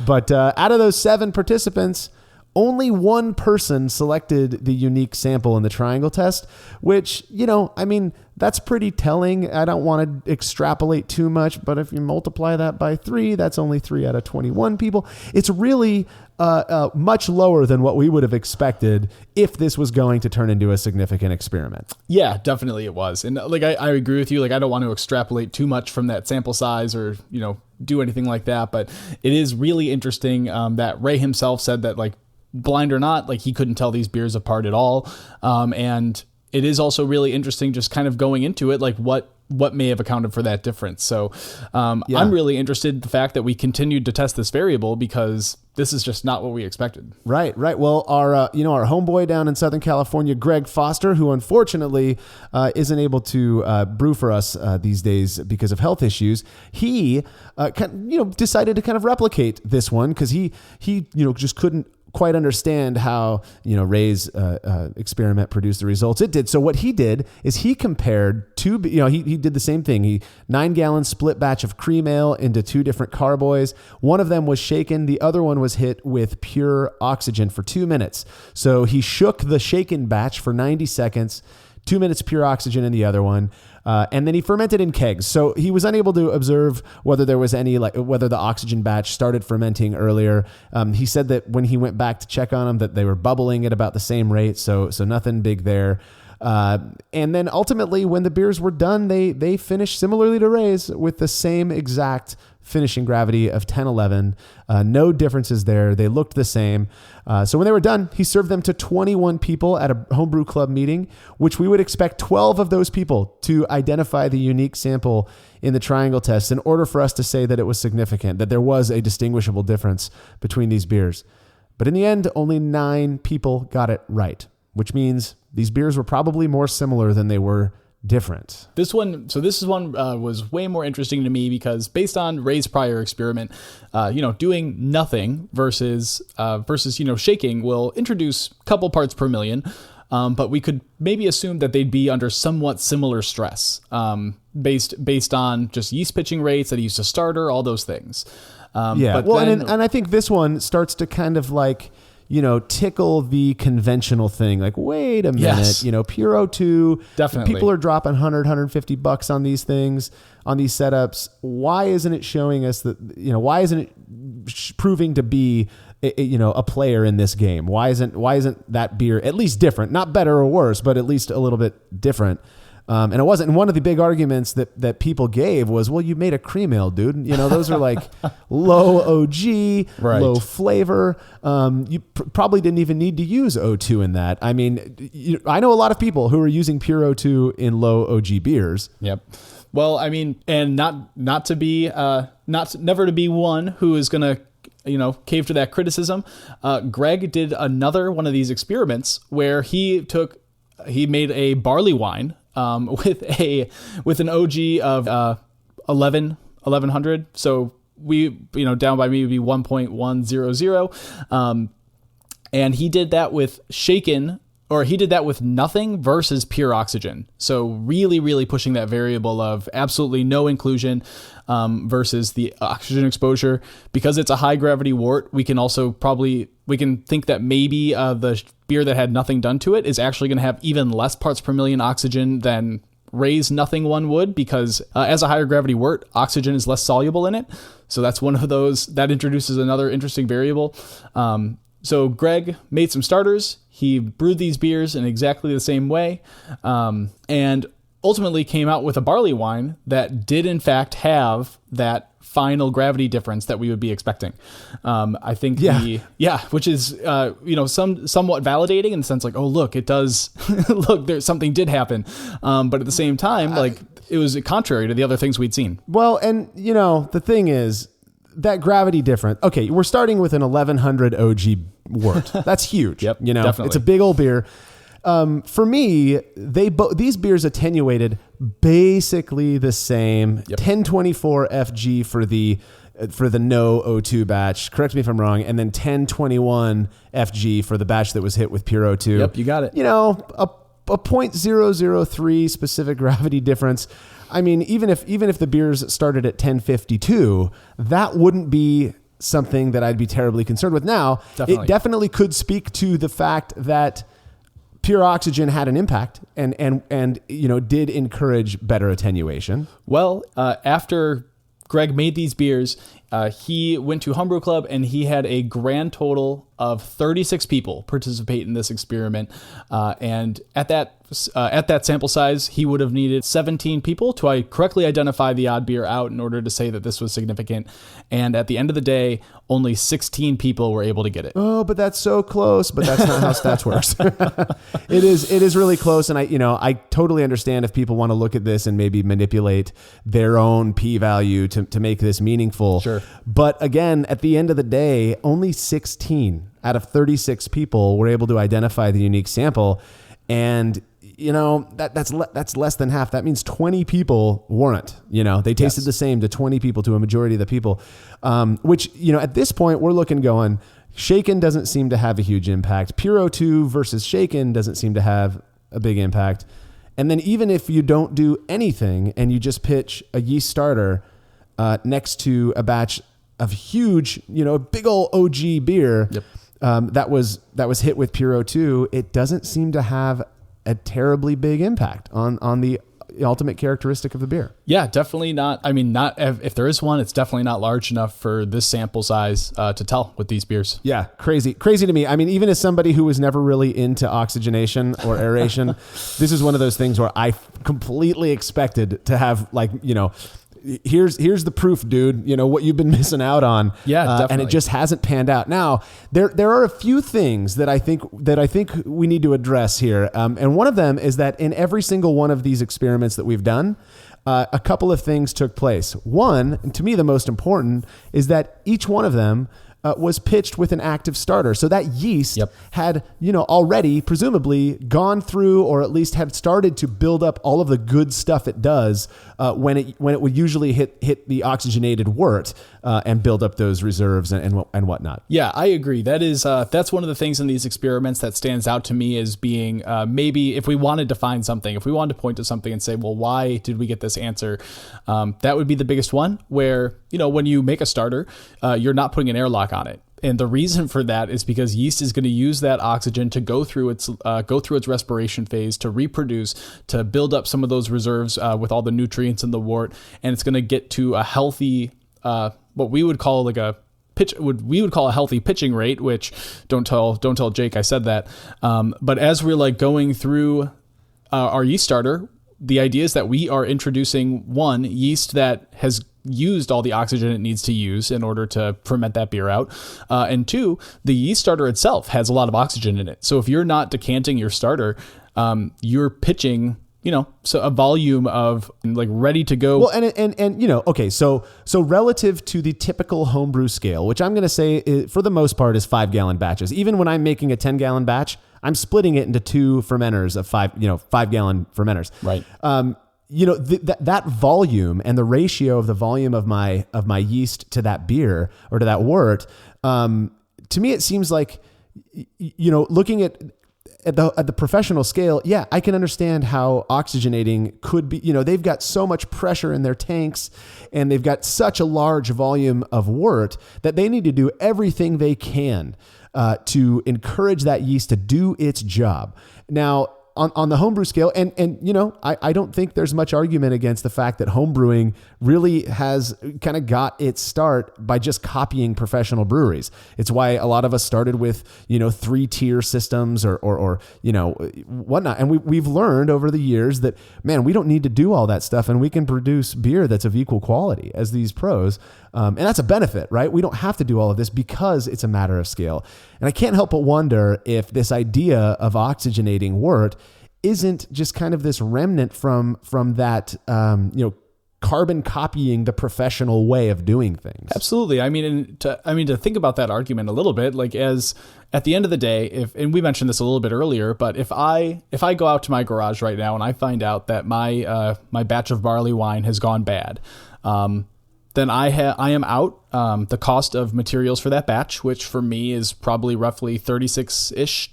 But out of those 7 participants, only one person selected the unique sample in the triangle test, which, that's pretty telling. I don't want to extrapolate too much, but if you multiply that by 3, that's only 3 out of 21 people. It's really much lower than what we would have expected if this was going to turn into a significant experiment. Yeah, definitely it was. And I agree with you. Like, I don't want to extrapolate too much from that sample size or, do anything like that. But it is really interesting that Ray himself said that, like, blind or not, like, he couldn't tell these beers apart at all. And it is also really interesting just kind of going into it, like what may have accounted for that difference. So I'm really interested in the fact that we continued to test this variable, because this is just not what we expected. Right. Well, our homeboy down in Southern California, Greg Foster, who unfortunately isn't able to brew for us these days because of health issues, he decided to kind of replicate this one because he just couldn't quite understand how, Ray's experiment produced the results it did. So what he did is he compared two, he did the same thing. He 9-gallon split batch of cream ale into 2 different carboys. One of them was shaken. The other one was hit with pure oxygen for 2 minutes. So he shook the shaken batch for 90 seconds, 2 minutes pure oxygen in the other one. And then he fermented in kegs. So he was unable to observe whether there was whether the oxygen batch started fermenting earlier. He said that when he went back to check on them, that they were bubbling at about the same rate. So nothing big there. And then ultimately when the beers were done, they finished similarly to Ray's with the same exact finishing gravity of 1011. No differences there. They looked the same. So when they were done, he served them to 21 people at a homebrew club meeting, which we would expect 12 of those people to identify the unique sample in the triangle test in order for us to say that it was significant, that there was a distinguishable difference between these beers. But in the end, only 9 people got it right, which means these beers were probably more similar than they were different. This one was way more interesting to me because based on Ray's prior experiment, doing nothing versus shaking will introduce a couple parts per million. But we could maybe assume that they'd be under somewhat similar stress, based on just yeast pitching rates that he used to starter, all those things. And I think this one starts to kind of tickle the conventional thing. Like, wait a minute, Yes. pure O2. Definitely. People are dropping $100-$150 on these things, on these setups. Why isn't it showing us that, why isn't it proving to be, a player in this game? Why isn't that beer at least different? Not better or worse, but at least a little bit different. And it wasn't. And one of the big arguments that people gave was, well, you made a cream ale, dude. Those are like low OG, Right. low flavor. You probably didn't even need to use O2 in that. I mean, I know a lot of people who are using pure O2 in low OG beers. Yep. Well, I mean, and not to be never to be one who is going to cave to that criticism. Greg did another one of these experiments where he made a barley wine with an OG of 1100. So we down by me would be 1.100. And he did that with nothing versus pure oxygen. So really, really pushing that variable of absolutely no inclusion versus the oxygen exposure. Because it's a high gravity wort, we can think that maybe the beer that had nothing done to it is actually going to have even less parts per million oxygen than Ray's nothing one would, because as a higher gravity wort, oxygen is less soluble in it. So that's one of those that introduces another interesting variable. So Greg made some starters. He brewed these beers in exactly the same way, and ultimately came out with a barley wine that did in fact have that final gravity difference that we would be expecting. I think which is somewhat validating in the sense like, oh look, it does look, there's something did happen, but at the same time, it was contrary to the other things we'd seen. Well, and the thing is that gravity difference. Okay, we're starting with an 1100 OG wort. That's huge. Yep, definitely. It's a big old beer. For me, these beers attenuated basically the same. 1024 FG for the no O2 batch. Correct me if I'm wrong. And then 1021 FG for the batch that was hit with pure O2. Yep, you got it. A 0.003 specific gravity difference. I mean, even if the beers started at 1052, that wouldn't be something that I'd be terribly concerned with. Now, Definitely. It definitely could speak to the fact that pure oxygen had an impact and did encourage better attenuation. Well, after Greg made these beers, he went to Homebrew Club and he had a grand total of 36 people participate in this experiment. And at that sample size, he would have needed 17 people to correctly identify the odd beer out in order to say that this was significant. And at the end of the day, only 16 people were able to get it. Oh, but that's so close. But that's not how stats works. It is really close. And I totally understand if people want to look at this and maybe manipulate their own p-value to make this meaningful. Sure. But again, at the end of the day, only 16 out of 36 people were able to identify the unique sample. And that's less than half. That means 20 people weren't. They tasted the same to 20 people, to a majority of the people. Which at this point we're looking going, Shaken doesn't seem to have a huge impact. Pure O2 versus shaken doesn't seem to have a big impact. And then even if you don't do anything and you just pitch a yeast starter next to a batch of huge, big old OG beer that was hit with Pure O2, it doesn't seem to have a terribly big impact on the ultimate characteristic of the beer. Yeah, definitely not. I mean, not if there is one, it's definitely not large enough for this sample size to tell with these beers. Yeah, crazy to me. I mean, even as somebody who was never really into oxygenation or aeration, this is one of those things where I completely expected to have here's the proof, dude. What you've been missing out on. Yeah, definitely. And it just hasn't panned out. Now, there are a few things that I think we need to address here. And one of them is that in every single one of these experiments that we've done, a couple of things took place. One, and to me the most important, is that each one of them was pitched with an active starter. So that yeast had, already presumably gone through, or at least had started to build up all of the good stuff it does when it would usually hit the oxygenated wort and build up those reserves and whatnot. Yeah, I agree. That's one of the things in these experiments that stands out to me as being maybe if we wanted to find something, if we wanted to point to something and say, well, why did we get this answer? That would be the biggest one where, when you make a starter, you're not putting an airlock on it. And the reason for that is because yeast is going to use that oxygen to go through its respiration phase, to reproduce, to build up some of those reserves with all the nutrients in the wort, and it's going to get to a healthy, what we would call a healthy pitching rate. Which don't tell Jake I said that. But as we're going through our yeast starter, the idea is that we are introducing one yeast that has used all the oxygen it needs to use in order to ferment that beer out. And two, the yeast starter itself has a lot of oxygen in it. So if you're not decanting your starter, you're pitching, so a volume of ready to go. Well, and okay, so relative to the typical homebrew scale, which I'm going to say for the most part is 5-gallon batches. Even when I'm making a 10-gallon batch, I'm splitting it into 2 fermenters of 5-gallon fermenters. Right. That volume and the ratio of the volume of my yeast to that beer or to that wort, to me, it seems like, looking at the professional scale, yeah, I can understand how oxygenating could be, they've got so much pressure in their tanks and they've got such a large volume of wort that they need to do everything they can to encourage that yeast to do its job. Now, on the homebrew scale, and I don't think there's much argument against the fact that homebrewing really has kind of got its start by just copying professional breweries. It's why a lot of us started with 3-tier systems or whatnot, and we've learned over the years that, man, we don't need to do all that stuff, and we can produce beer that's of equal quality as these pros. And that's a benefit, right? We don't have to do all of this because it's a matter of scale. And I can't help but wonder if this idea of oxygenating wort isn't just kind of this remnant from that, carbon copying the professional way of doing things. Absolutely. I mean, to think about that argument a little bit, as at the end of the day, and we mentioned this a little bit earlier, but if I go out to my garage right now and I find out that my batch of barley wine has gone bad, then I am out the cost of materials for that batch, which for me is probably roughly $36-ish,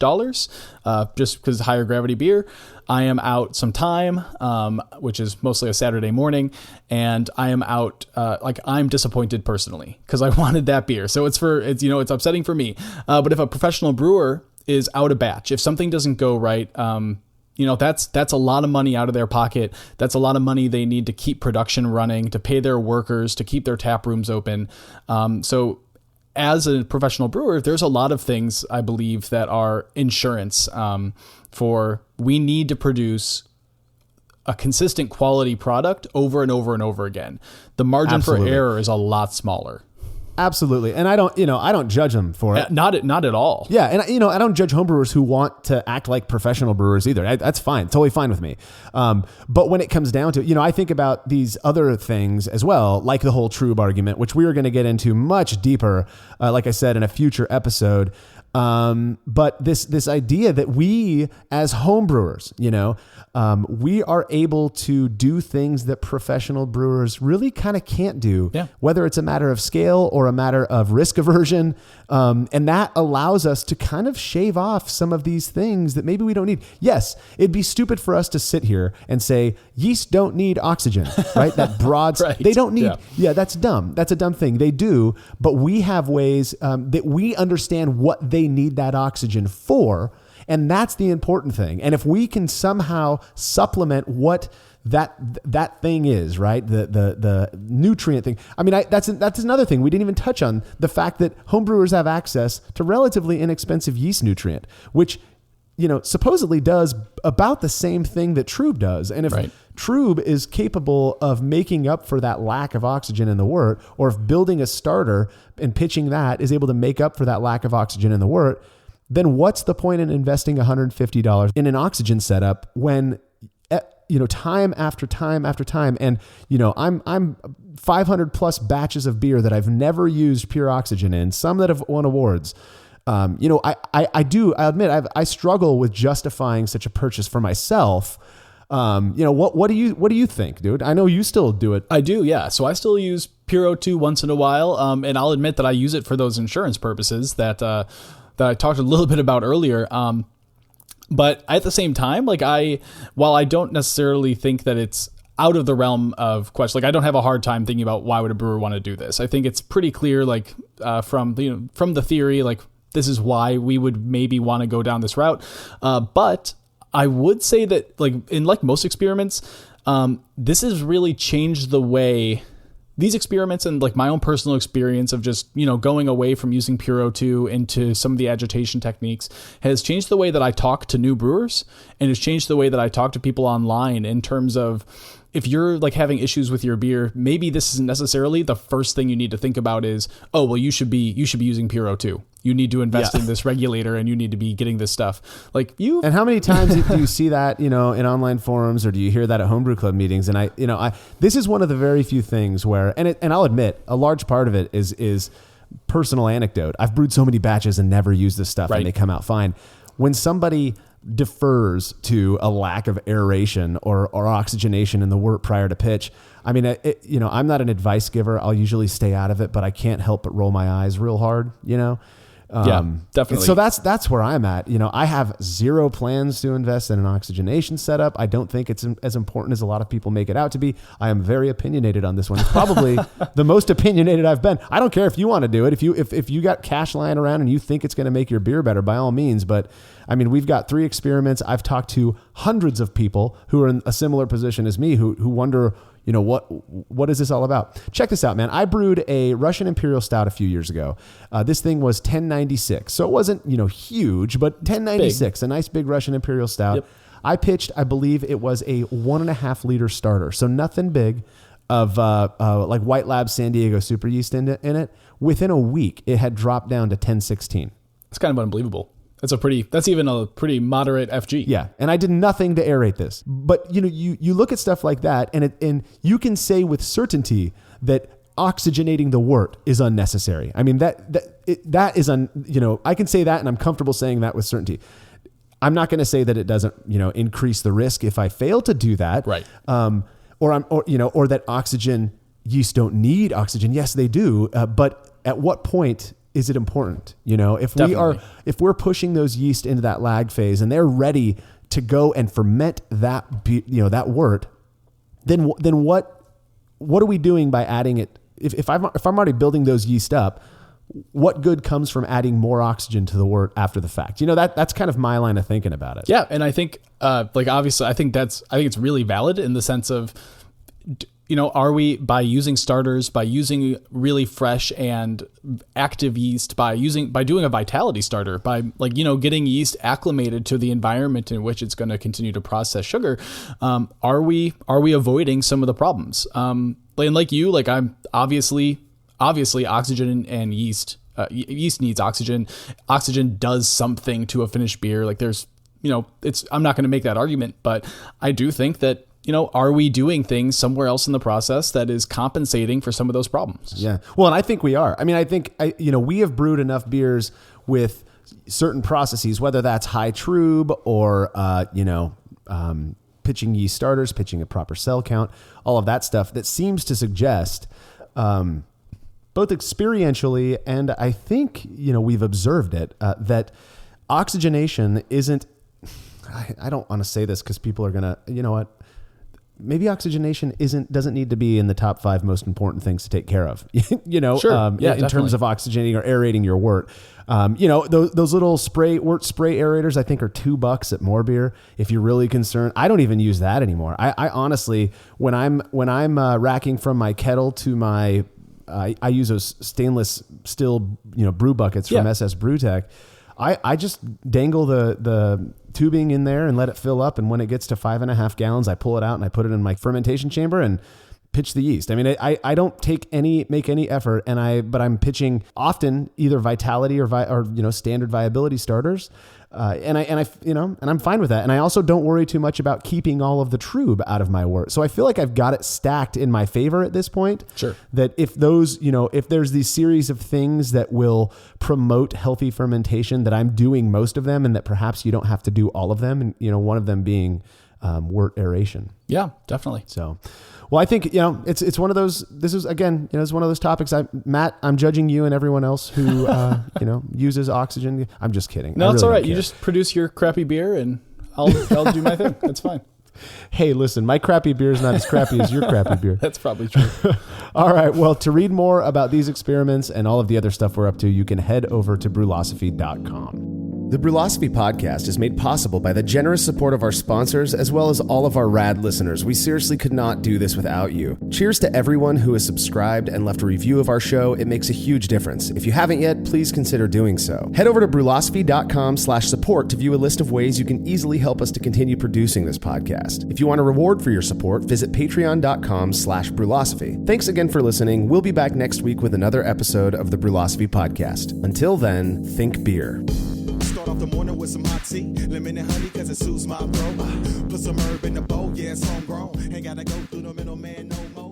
just because higher gravity beer. I am out some time, which is mostly a Saturday morning, and I am out I'm disappointed personally because I wanted that beer. So it's upsetting for me. But if a professional brewer is out a batch, if something doesn't go right, that's a lot of money out of their pocket. That's a lot of money they need to keep production running, to pay their workers, to keep their tap rooms open. So as a professional brewer, there's a lot of things I believe that are insurance for we need to produce a consistent quality product over and over and over again. The margin for error is a lot smaller. Absolutely. And I don't judge them for it. Not at all. Yeah. And I don't judge homebrewers who want to act like professional brewers either. That's fine. Totally fine with me. But when it comes down to it, I think about these other things as well, like the whole Trube argument, which we are going to get into much deeper, like I said, in a future episode. But this idea that we as homebrewers, we are able to do things that professional brewers really kind of can't do, whether it's a matter of scale or a matter of risk aversion. And that allows us to kind of shave off some of these things that maybe we don't need. Yes, it'd be stupid for us to sit here and say yeast don't need oxygen, right? That broad, they don't need, that's dumb. That's a dumb thing. They do, but we have ways that we understand what they need that oxygen for. And that's the important thing. And if we can somehow supplement what that thing is, right? The nutrient thing. I mean, that's another thing. We didn't even touch on the fact that homebrewers have access to relatively inexpensive yeast nutrient, which, supposedly does about the same thing that Trub does. And if Trub is capable of making up for that lack of oxygen in the wort, or if building a starter and pitching that is able to make up for that lack of oxygen in the wort, then what's the point in investing $150 in an oxygen setup when, time after time after time, and I'm 500 plus batches of beer that I've never used pure oxygen in, some that have won awards. I admit I struggle with justifying such a purchase for myself. What do you think, dude? I know you still do it. I do, yeah. So I still use Pure O2 once in a while, and I'll admit that I use it for those insurance purposes that I talked a little bit about earlier. But at the same time, while I don't necessarily think that it's out of the realm of question, I don't have a hard time thinking about why would a brewer want to do this. I think it's pretty clear, from the theory, this is why we would maybe want to go down this route. But I would say that, in most experiments, this has really changed the way these experiments, and my own personal experience of just, going away from using Pure O2 into some of the agitation techniques has changed the way that I talk to new brewers, and has changed the way that I talk to people online in terms of, if you're having issues with your beer, maybe this isn't necessarily the first thing you need to think about is, oh, well, you should be using Pure O2. You need to invest in this regulator, and you need to be getting this stuff. And how many times do you see that, in online forums, or do you hear that at homebrew club meetings? And this is one of the very few things where, and I'll admit, a large part of it is personal anecdote. I've brewed so many batches and never used this stuff, and they come out fine. When somebody defers to a lack of aeration or oxygenation in the wort prior to pitch, I mean, I'm not an advice giver. I'll usually stay out of it, but I can't help but roll my eyes real hard, definitely. So that's where I'm at. I have zero plans to invest in an oxygenation setup. I don't think it's as important as a lot of people make it out to be. I am very opinionated on this one. It's probably the most opinionated I've been. I don't care if you want to do it. If you got cash lying around and you think it's going to make your beer better, by all means. But I mean, we've got 3 experiments. I've talked to hundreds of people who are in a similar position as me who wonder, what is this all about? Check this out, man. I brewed a Russian Imperial Stout a few years ago. This thing was 1096. So it wasn't, huge, but 1096, a nice big Russian Imperial Stout. Yep. I pitched, I believe it was a 1.5 liter starter. So nothing big of White Lab San Diego super yeast in it. Within a week, it had dropped down to 1016. It's kind of unbelievable. That's even a pretty moderate FG. Yeah. And I did nothing to aerate this. But you look at stuff like that, and you can say with certainty that oxygenating the wort is unnecessary. I mean, that is I can say that, and I'm comfortable saying that with certainty. I'm not going to say that it doesn't, increase the risk if I fail to do that. Right. Or that oxygen, yeast don't need oxygen. Yes, they do. But at what point is it important? If we're pushing those yeast into that lag phase and they're ready to go and ferment that wort, then what are we doing by adding it? If I'm already building those yeast up, what good comes from adding more oxygen to the wort after the fact? That's kind of my line of thinking about it. Yeah. And I think, obviously I think it's really valid in the sense of, are we, by using starters, by using really fresh and active yeast, by doing a vitality starter, by getting yeast acclimated to the environment in which it's going to continue to process sugar, are we avoiding some of the problems? And like you, I'm obviously oxygen and yeast. Yeast needs oxygen. Oxygen does something to a finished beer. I'm not going to make that argument, but I do think that, are we doing things somewhere else in the process that is compensating for some of those problems? Yeah. Well, and I think we are. I mean, I think we have brewed enough beers with certain processes, whether that's high trub or, pitching yeast starters, pitching a proper cell count, all of that stuff that seems to suggest, both experientially and I think, we've observed it, that oxygenation isn't, I don't want to say this because people are going to, you know what? Maybe oxygenation doesn't need to be in the top 5 most important things to take care of, Sure. In terms of oxygenating or aerating your wort. Those little wort spray aerators, I think are $2 at More Beer. If you're really concerned, I don't even use that anymore. I honestly, when I'm racking from my kettle to my, I use those stainless steel, brew buckets from SS Brewtech. I just dangle the tubing in there and let it fill up. And when it gets to 5.5 gallons, I pull it out and I put it in my fermentation chamber and pitch the yeast. I mean, I don't make any effort, but I'm pitching often either vitality or standard viability starters. And I'm fine with that. And I also don't worry too much about keeping all of the trub out of my wort. So I feel like I've got it stacked in my favor at this point. Sure. That if if there's these series of things that will promote healthy fermentation, that I'm doing most of them and that perhaps you don't have to do all of them. And, one of them being, wort aeration. Yeah, definitely. So, well, I think, it's one of those, this is again, it's one of those topics. Matt, I'm judging you and everyone else who, uses oxygen. I'm just kidding. No, it's all right. You just produce your crappy beer and I'll do my thing. That's fine. Hey, listen, my crappy beer is not as crappy as your crappy beer. That's probably true. All right. Well, to read more about these experiments and all of the other stuff we're up to, you can head over to Brülosophy.com. The Brülosophy podcast is made possible by the generous support of our sponsors, as well as all of our rad listeners. We seriously could not do this without you. Cheers to everyone who has subscribed and left a review of our show. It makes a huge difference. If you haven't yet, please consider doing so. Head over to Brülosophy.com/support to view a list of ways you can easily help us to continue producing this podcast. If you want a reward for your support, visit Patreon.com/Brülosophy. Thanks again for listening. We'll be back next week with another episode of the Brülosophy podcast. Until then, think beer. Start off the morning with some hot tea, lemon and honey, cause it soothes my throat. Put some herb in the bowl, yeah, it's homegrown. Ain't gotta go through the middleman no more.